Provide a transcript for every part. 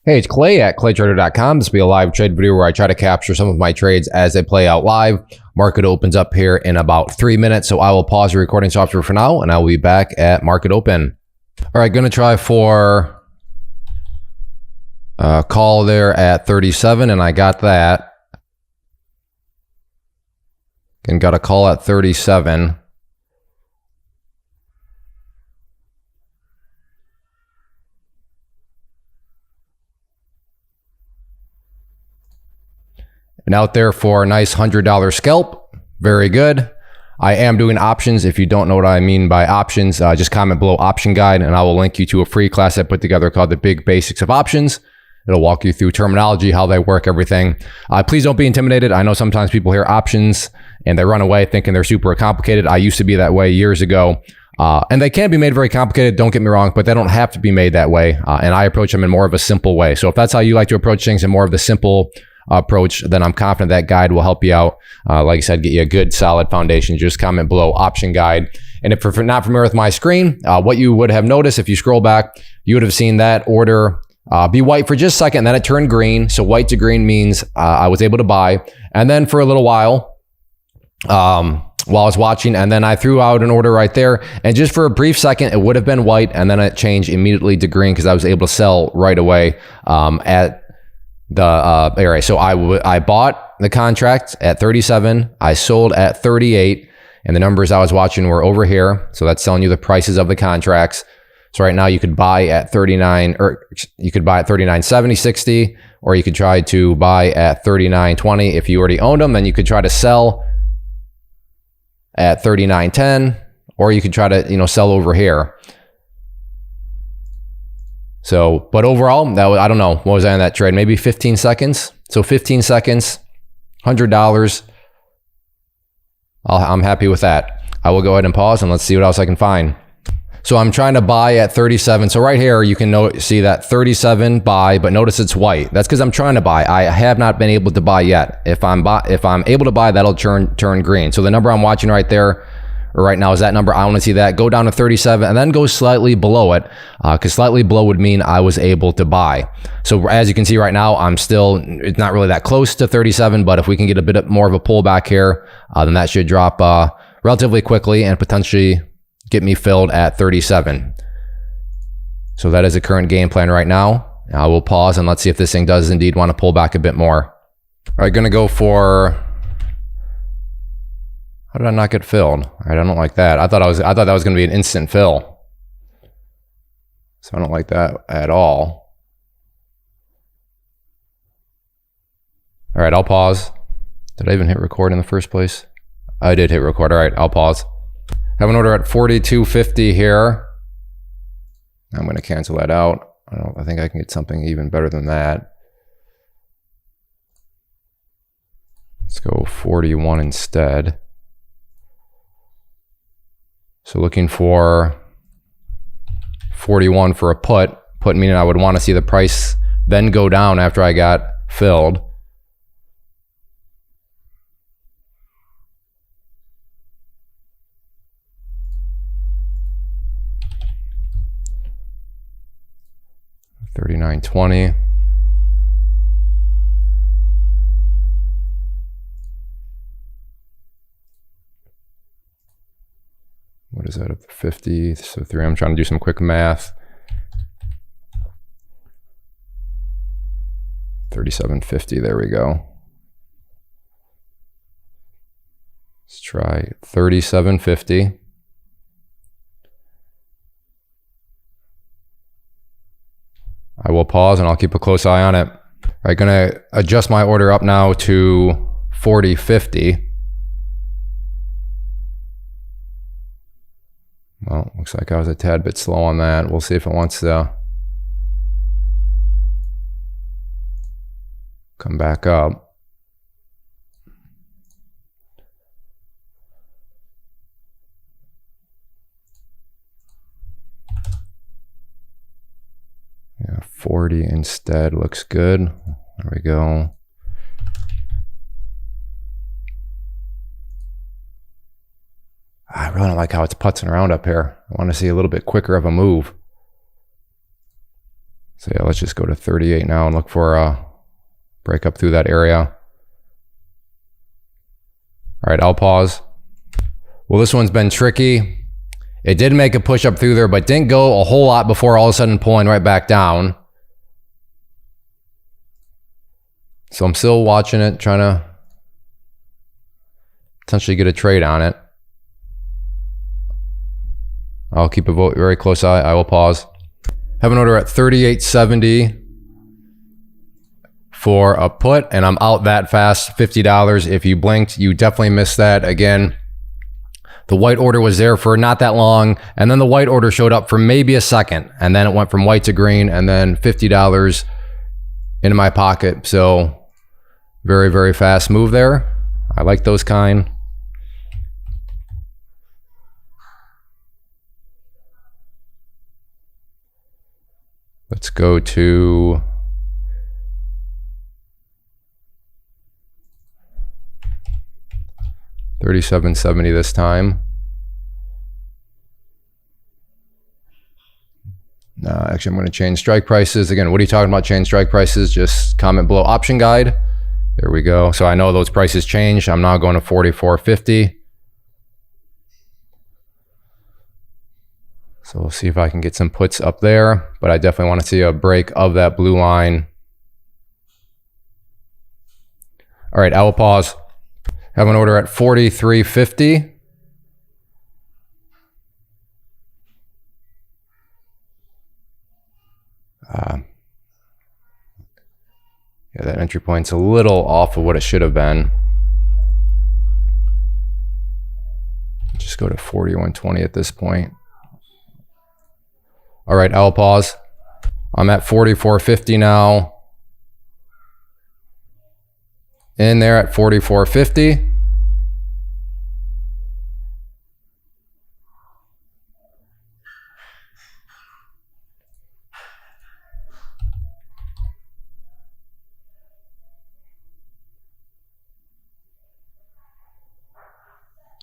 Hey, it's Clay at claytrader.com. This will be a live trade video where I try to capture some of my trades as they play out live. Market opens up here in about 3 minutes, so I will pause the recording software for now, and I will be back at market open. All right, going to try for a call there at 37, and I got that. And got a call at 37. And out there for a nice $100 scalp. Very good. I am doing options. If you don't know what I mean by options, just comment below option guide and I will link you to a free class I put together called The Big Basics of Options. It'll walk you through terminology, how they work, everything. Please don't be intimidated. I know sometimes people hear options and they run away thinking they're super complicated. I used to be that way years ago. And they can be made very complicated, don't get me wrong, but they don't have to be made that way. And I approach them in more of a simple way. So if that's how you like to approach things, in more of the simple approach, then I'm confident that guide will help you out. Like I said, get you a good solid foundation. Just comment below option guide. And if you're not familiar with my screen, what you would have noticed if you scroll back, you would have seen that order be white for just a second, then it turned green. So white to green means I was able to buy. And then for a little while I was watching, and then I threw out an order right there. And just for a brief second, it would have been white, and then it changed immediately to green because I was able to sell right away at the area. So I bought the contract at 37. I sold at 38, and the numbers I was watching were over here. So that's telling you the prices of the contracts. So right now you could buy at 39, or you could buy at 39.70, 60, or you could try to buy at 39.20. If you already owned them, then you could try to sell at 39.10, or you could try to, sell over here. So, but overall, that was, I don't know, what was I in that trade? Maybe 15 seconds. So 15 seconds, $100. I'm happy with that. I will go ahead and pause and let's see what else I can find. So I'm trying to buy at 37. So right here, you can see that 37 buy, but notice it's white. That's because I'm trying to buy. I have not been able to buy yet. If I'm able to buy, that'll turn green. So the number I'm watching right there, or right now, is that number. I want to see that go down to 37 and then go slightly below it, because slightly below would mean I was able to buy. So as you can see right now, it's not really that close to 37, but if we can get a bit more of a pullback here, then that should drop relatively quickly and potentially get me filled at 37. So that is the current game plan right now. I will pause and let's see if this thing does indeed want to pull back a bit more. All right, gonna go for, how did I not get filled? All right, I don't like that. I thought that was gonna be an instant fill. So I don't like that at all. All right, I'll pause. Did I even hit record in the first place? I did hit record. All right, I'll pause. Have an order at 42.50 here. I'm going to cancel that out. I think I can get something even better than that. Let's go 41 instead. So looking for 41 for a put meaning I would want to see the price then go down after I got filled. $39.20. What is that at 50? So 3, I'm trying to do some quick math. 37.50, there we go. Let's try 37.50. I will pause and I'll keep a close eye on it. All right, gonna adjust my order up now to 40.50. Well, looks like I was a tad bit slow on that. We'll see if it wants to come back up. Yeah, 40 instead looks good. There we go. I really don't like how it's putzing around up here. I want to see a little bit quicker of a move. So yeah, let's just go to 38 now and look for a break up through that area. All right, I'll pause. Well, this one's been tricky. It did make a push up through there, but didn't go a whole lot before all of a sudden pulling right back down. So I'm still watching it, trying to potentially get a trade on it. I'll keep a very close eye. I will pause. Have an order at 38.70 for a put, and I'm out that fast, $50. If you blinked, you definitely missed that. Again, the white order was there for not that long, and then the white order showed up for maybe a second, and then it went from white to green, and then $50 into my pocket. So very, very fast move there. I like those kind. Let's go to $37.70 this time. Actually, I'm going to change strike prices. Again, what are you talking about change strike prices? Just comment below option guide. There we go. So I know those prices changed. I'm now going to 44.50. So we'll see if I can get some puts up there, but I definitely want to see a break of that blue line. All right, I will pause. Have an order at 43.50. Yeah, that entry point's a little off of what it should have been. Just go to 41.20 at this point. All right, I'll pause. I'm at 44.50 now. In there at 44.50.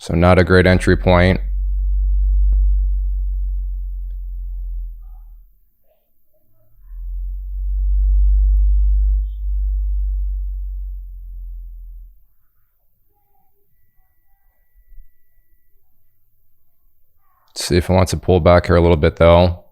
So not a great entry point. Let's see if it wants to pull back here a little bit though.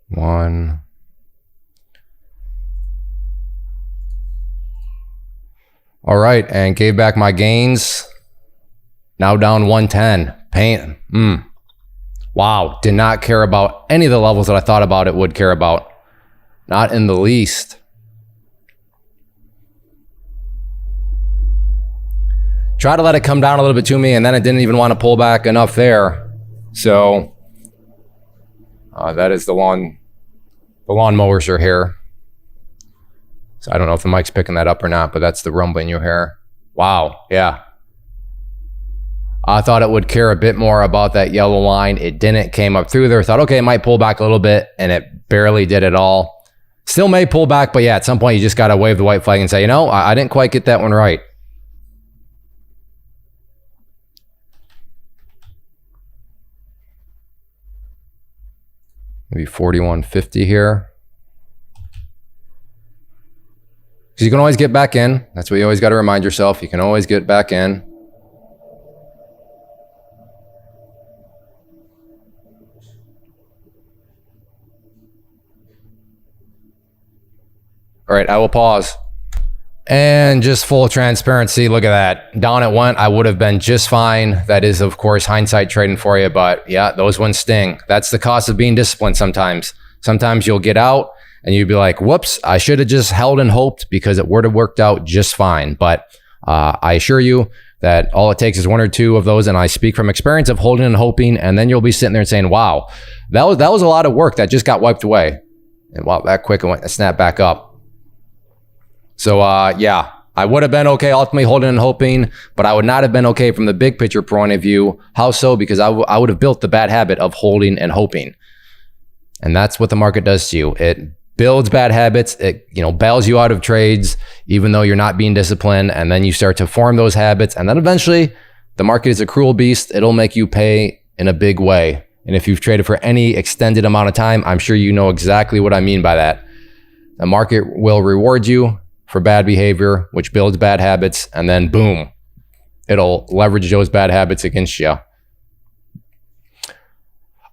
One. All right, and gave back my gains. Now down 110. Pain. Wow, did not care about any of the levels that I thought about it would care about. Not in the least. Try to let it come down a little bit to me, and then it didn't even want to pull back enough there. So that is the lawnmowers are here. So I don't know if the mic's picking that up or not, but that's the rumbling you hear. Wow, yeah. I thought it would care a bit more about that yellow line. It didn't. Came up through there. Thought, okay, it might pull back a little bit, and it barely did at all. Still may pull back, but yeah, at some point you just got to wave the white flag and say, you know, I didn't quite get that one right. Maybe 41.50 here. Because you can always get back in. That's what you always got to remind yourself. You can always get back in. All right, I will pause. And just full transparency, look at that. Down it went. I would have been just fine. That is, of course, hindsight trading for you. But yeah, those ones sting. That's the cost of being disciplined sometimes. Sometimes you'll get out and you'll be like, whoops, I should have just held and hoped because it would have worked out just fine. But I assure you that all it takes is one or two of those. And I speak from experience of holding and hoping. And then you'll be sitting there and saying, wow, that was a lot of work that just got wiped away. And wow, that quick it went and snapped back up. So yeah, I would have been okay ultimately holding and hoping, but I would not have been okay from the big picture point of view. How so? Because I would have built the bad habit of holding and hoping. And that's what the market does to you. It builds bad habits. It, bails you out of trades, even though you're not being disciplined. And then you start to form those habits. And then eventually the market is a cruel beast. It'll make you pay in a big way. And if you've traded for any extended amount of time, I'm sure you know exactly what I mean by that. The market will reward you for bad behavior, which builds bad habits. And then boom, it'll leverage those bad habits against you.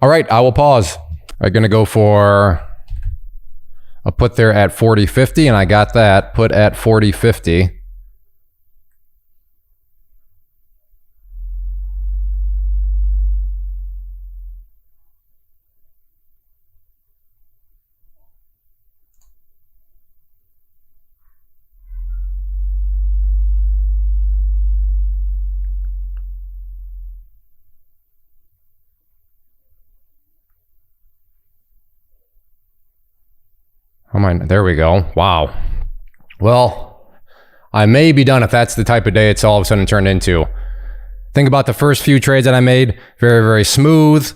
All right, I will pause. I'm going to go for a put there at 40.50, and I got that put at 40.50. Oh my, there we go. Wow. Well, I may be done if that's the type of day it's all of a sudden turned into. Think about the first few trades that I made. Very, very smooth.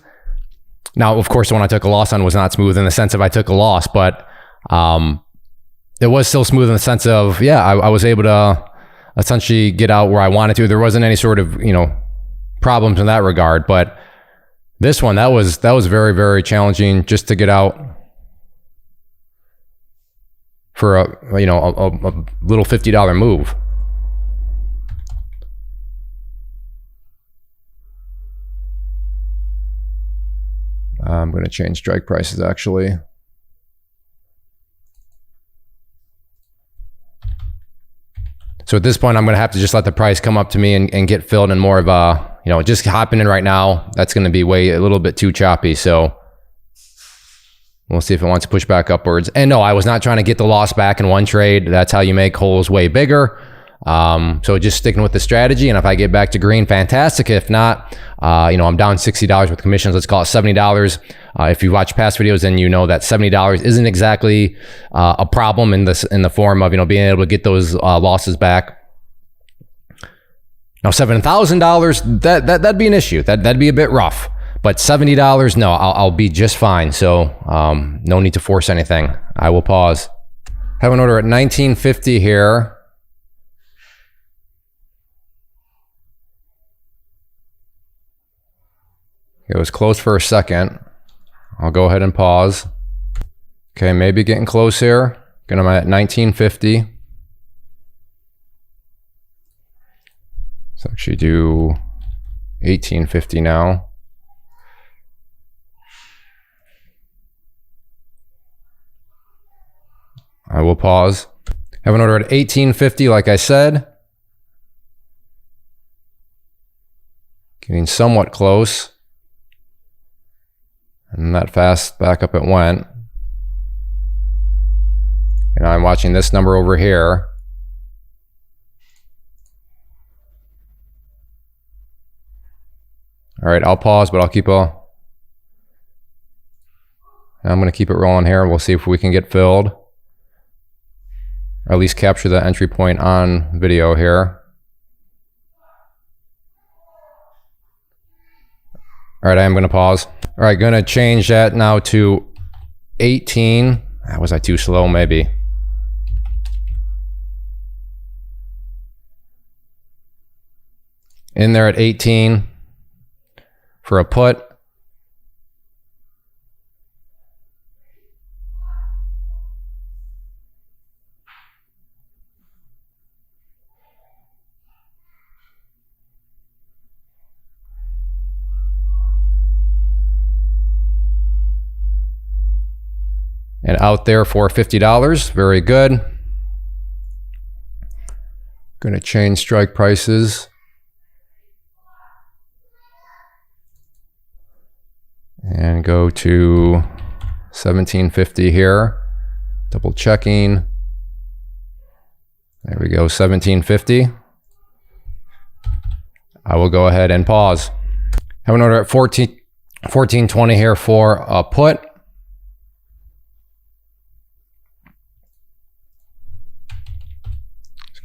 Now, of course, the one I took a loss on was not smooth in the sense of I took a loss, but it was still smooth in the sense of, yeah, I was able to essentially get out where I wanted to. There wasn't any sort of, problems in that regard. But this one, that was very, very challenging just to get out for a little $50 move. I'm going to change strike prices actually. So at this point, I'm going to have to just let the price come up to me and get filled in more of a, just hopping in right now. That's going to be a little bit too choppy. So we'll see if it wants to push back upwards. And no, I was not trying to get the loss back in one trade. That's how you make holes way bigger. So just sticking with the strategy. And if I get back to green, fantastic. If not, I'm down $60 with commissions. Let's call it $70. If you watch past videos, then you know that $70 isn't exactly a problem in the form of being able to get those losses back. Now $7,000, that'd be an issue. That'd be a bit rough. But $70, no, I'll be just fine. So no need to force anything. I will pause. Have an order at 19.50 here. It was close for a second. I'll go ahead and pause. Okay, maybe getting close here. Again, I'm at 19.50. Let's actually do 18.50 now. I will pause. Have an order at 18.50, like I said. Getting somewhat close. And that fast back up it went. And I'm watching this number over here. All right, I'll pause, but I'll keep I'm going to keep it rolling here. We'll see if we can get filled. Or at least capture the entry point on video here. All right, I am going to pause. All right, going to change that now to 18. Was I too slow? Maybe. In there at 18 for a put. And out there for $50. Very good. Going to change strike prices. And go to 17.50 here. Double checking. There we go, 17.50. I will go ahead and pause. Have an order at 14.20 here for a put.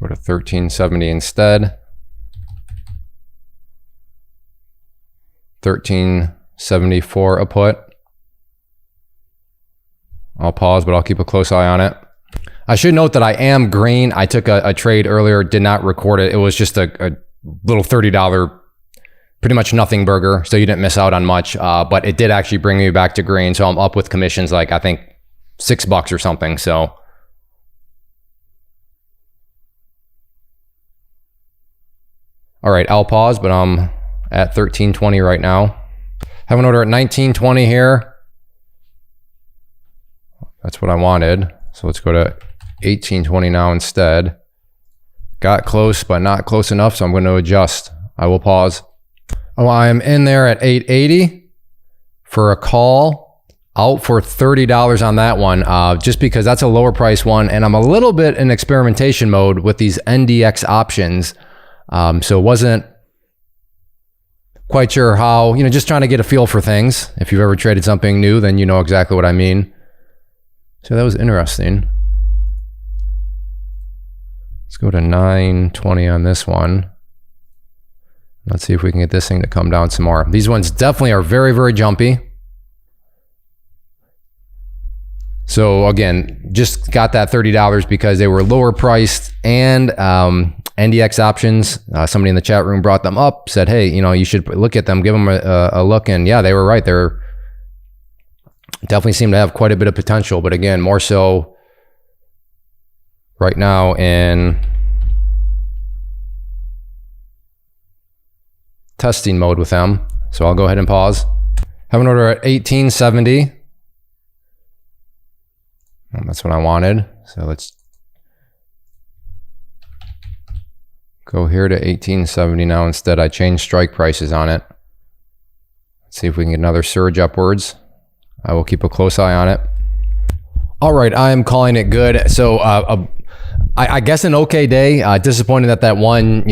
go to 1370 instead. 1374 a put. I'll pause, but I'll keep a close eye on it. I should note that I am green. I took a trade earlier, did not record it. It was just a little $30, pretty much nothing burger, so you didn't miss out on much. But it did actually bring me back to green, so I'm up with commissions like I think $6 or something. So all right, I'll pause, but I'm at 1320 right now. Have an order at 1920 here. That's what I wanted. So let's go to 1820 now instead. Got close, but not close enough, so I'm going to adjust. I will pause. Oh, I'm in there at 880 for a call. Out for $30 on that one, just because that's a lower price one, and I'm a little bit in experimentation mode with these NDX options. So wasn't quite sure how, just trying to get a feel for things. If you've ever traded something new, then you know exactly what I mean. So that was interesting. Let's go to 920 on this one. Let's see if we can get this thing to come down some more. These ones definitely are very, very jumpy. So again, just got that $30 because they were lower priced, and NDX options. Somebody in the chat room brought them up, said, hey, you should look at them, give them a look. And yeah, they were right. They're definitely seem to have quite a bit of potential, but again, more so right now in testing mode with them. So I'll go ahead and pause. Have an order at 1870. And that's what I wanted. So let's go here to 1870 now. Instead, I changed strike prices on it. Let's see if we can get another surge upwards. I will keep a close eye on it. All right, I am calling it good. So I guess an okay day. Disappointed that one,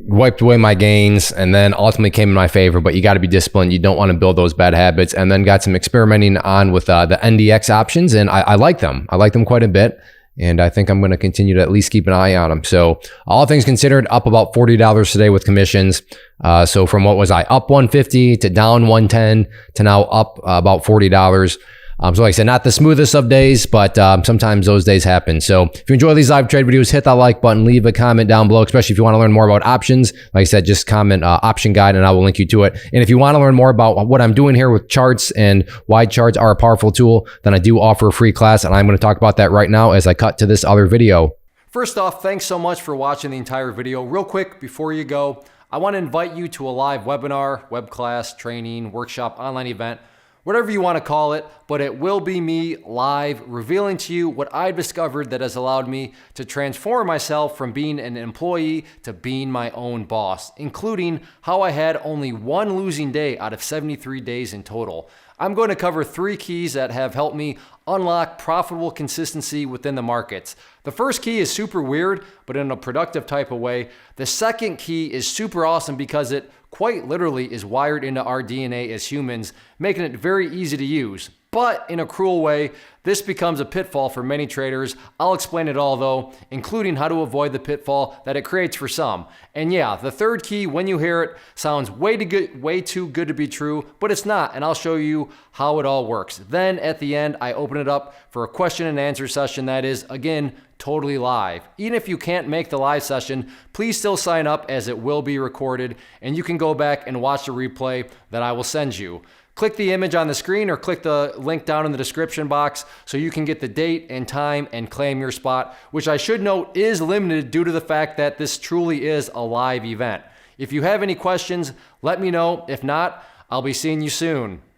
wiped away my gains and then ultimately came in my favor, but you got to be disciplined. You don't want to build those bad habits. And then got some experimenting on with the NDX options, and I like them. I like them quite a bit. And I think I'm going to continue to at least keep an eye on them. So all things considered, up about $40 today with commissions. So from what was I, up 150 to down 110 to now up about $40. So like I said, not the smoothest of days, but sometimes those days happen. So if you enjoy these live trade videos, hit that like button, leave a comment down below, especially if you want to learn more about options. Like I said, just comment option guide and I will link you to it. And if you want to learn more about what I'm doing here with charts and why charts are a powerful tool, then I do offer a free class, and I'm going to talk about that right now as I cut to this other video. First off, thanks so much for watching the entire video. Real quick, before you go, I want to invite you to a live webinar, web class, training, workshop, online event, whatever you want to call it, but it will be me live revealing to you what I've discovered that has allowed me to transform myself from being an employee to being my own boss, including how I had only one losing day out of 73 days in total. I'm going to cover 3 keys that have helped me unlock profitable consistency within the markets. The first key is super weird, but in a productive type of way. The second key is super awesome because it quite literally is wired into our DNA as humans, making it very easy to use. But in a cruel way, this becomes a pitfall for many traders. I'll explain it all though, including how to avoid the pitfall that it creates for some. And yeah, the third key, when you hear it, sounds way too good to be true, but it's not, and I'll show you how it all works. Then at the end, I open it up for a question and answer session that is, again, totally live. Even if you can't make the live session, please still sign up as it will be recorded, and you can go back and watch the replay that I will send you. Click the image on the screen or click the link down in the description box so you can get the date and time and claim your spot, which I should note is limited due to the fact that this truly is a live event. If you have any questions, let me know. If not, I'll be seeing you soon.